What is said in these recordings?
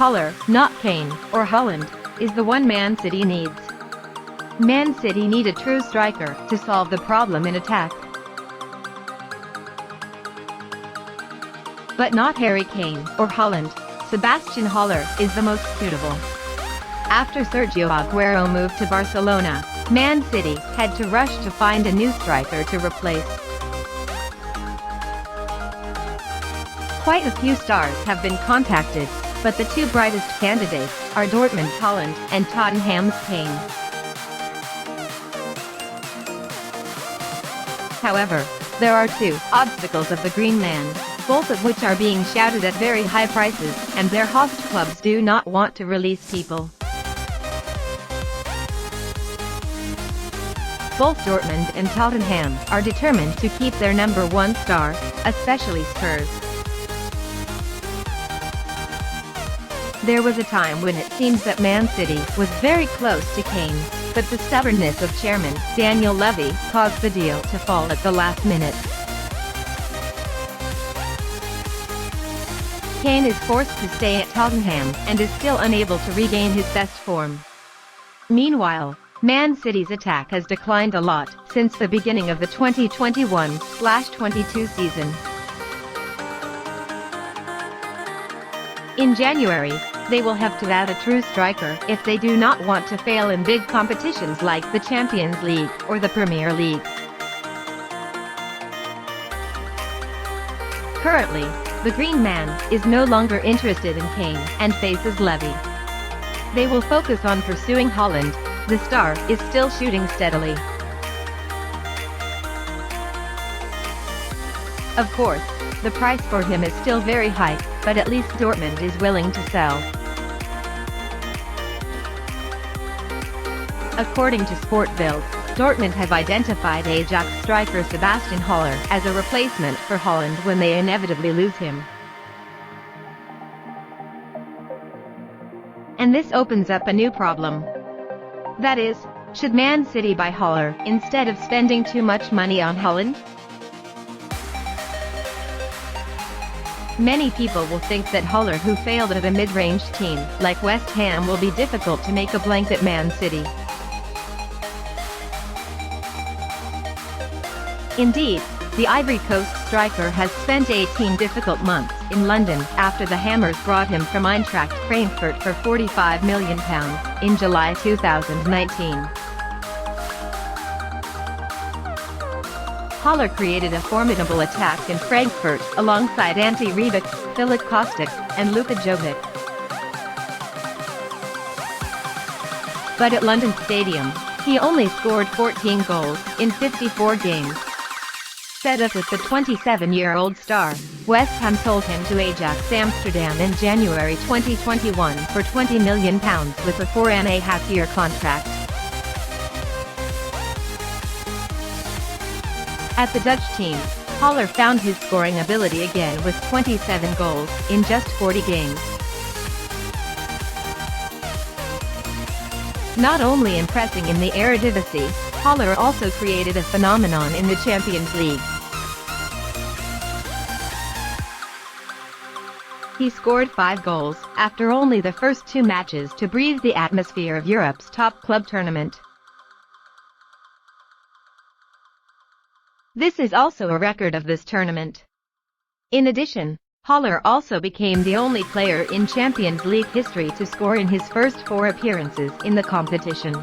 Haller, not Kane or Haaland, is the one Man City needs. Man City need a true striker to solve the problem in attack. But not Harry Kane or Haaland. Sebastien Haller is the most suitable. After Sergio Aguero moved to Barcelona, Man City had to rush to find a new striker to replace. Quite a few stars have been contacted, but the two brightest candidates are Dortmund's Haaland and Tottenham's Kane. However, there are two obstacles of the Green Man, both of which are being shouted at very high prices, and their host clubs do not want to release people. Both Dortmund and Tottenham are determined to keep their number one star, especially Spurs. There was a time when it seems that Man City was very close to Kane, but the stubbornness of chairman Daniel Levy caused the deal to fall at the last minute. Kane is forced to stay at Tottenham and is still unable to regain his best form. Meanwhile, Man City's attack has declined a lot since the beginning of the 2021/22 season. In January, they will have to add a true striker if they do not want to fail in big competitions like the Champions League or the Premier League. Currently, the Green Man is no longer interested in Kane and faces Levy. They will focus on pursuing Haaland. The star is still shooting steadily. Of course, the price for him is still very high, but at least Dortmund is willing to sell. According to Sport Bild, Dortmund have identified Ajax striker Sebastien Haller as a replacement for Haaland when they inevitably lose him. And this opens up a new problem. That is, should Man City buy Haller instead of spending too much money on Haaland? Many people will think that Haller, who failed at a mid-range team like West Ham, will be difficult to make a blanket Man City. Indeed, the Ivory Coast striker has spent 18 difficult months in London after the Hammers brought him from Eintracht Frankfurt for £45 million in July 2019. Haller created a formidable attack in Frankfurt alongside Ante Rebic, Filip Kostic, and Luka Jovic. But at London Stadium, he only scored 14 goals in 54 games. Fed up with the 27-year-old star, West Ham sold him to Ajax Amsterdam in January 2021 for £20 million with a 4.5-year contract. At the Dutch team, Haller found his scoring ability again with 27 goals in just 40 games. Not only impressing in the Eredivisie, Haller also created a phenomenon in the Champions League. He scored 5 goals after only the first 2 matches to breathe the atmosphere of Europe's top club tournament. This is also a record of this tournament. In addition, Haller also became the only player in Champions League history to score in his first 4 appearances in the competition.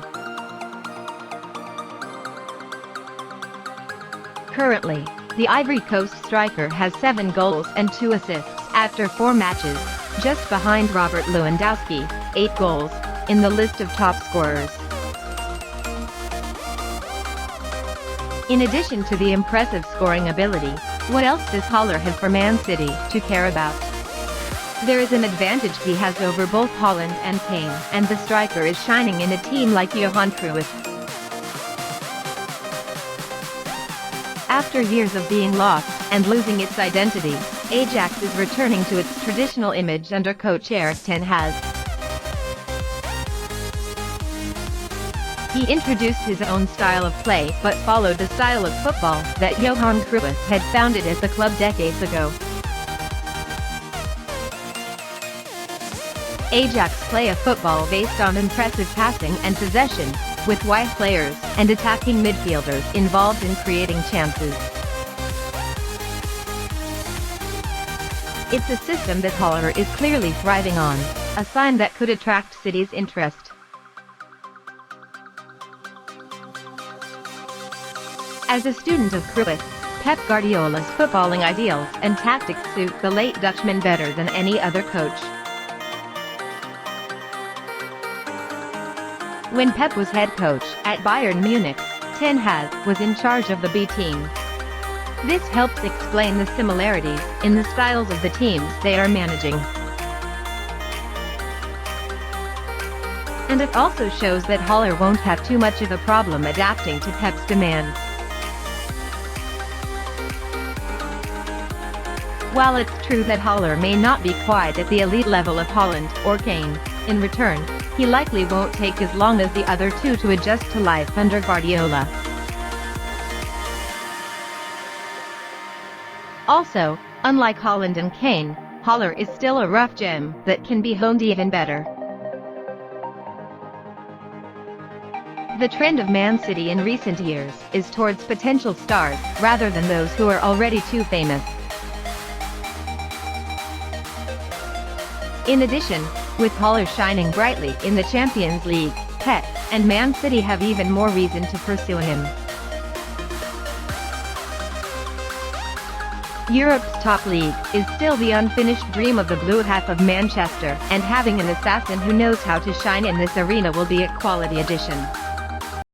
Currently, the Ivory Coast striker has 7 goals and 2 assists after 4 matches, just behind Robert Lewandowski, 8 goals, in the list of top scorers. In addition to the impressive scoring ability, what else does Haller have for Man City to care about? There is an advantage he has over both Haaland and Kane, and the striker is shining in a team like Johan Cruyff. After years of being lost and losing its identity, Ajax is returning to its traditional image under coach Erik ten Hag. He introduced his own style of play but followed the style of football that Johan Cruyff had founded at the club decades ago. Ajax play a football based on impressive passing and possession, with wide players and attacking midfielders involved in creating chances. It's a system that Haller is clearly thriving on, a sign that could attract City's interest. As a student of Cruyff, Pep Guardiola's footballing ideals and tactics suit the late Dutchman better than any other coach. When Pep was head coach at Bayern Munich, Ten Hag was in charge of the B team. This helps explain the similarities in the styles of the teams they are managing. And it also shows that Haller won't have too much of a problem adapting to Pep's demands. While it's true that Haller may not be quite at the elite level of Haaland or Kane, in return, he likely won't take as long as the other two to adjust to life under Guardiola. Also, unlike Haaland and Kane, Haller is still a rough gem that can be honed even better. The trend of Man City in recent years is towards potential stars rather than those who are already too famous. In addition, with Haller shining brightly in the Champions League, Pep and Man City have even more reason to pursue him. Europe's top league is still the unfinished dream of the Blue Hat of Manchester, and having an assassin who knows how to shine in this arena will be a quality addition.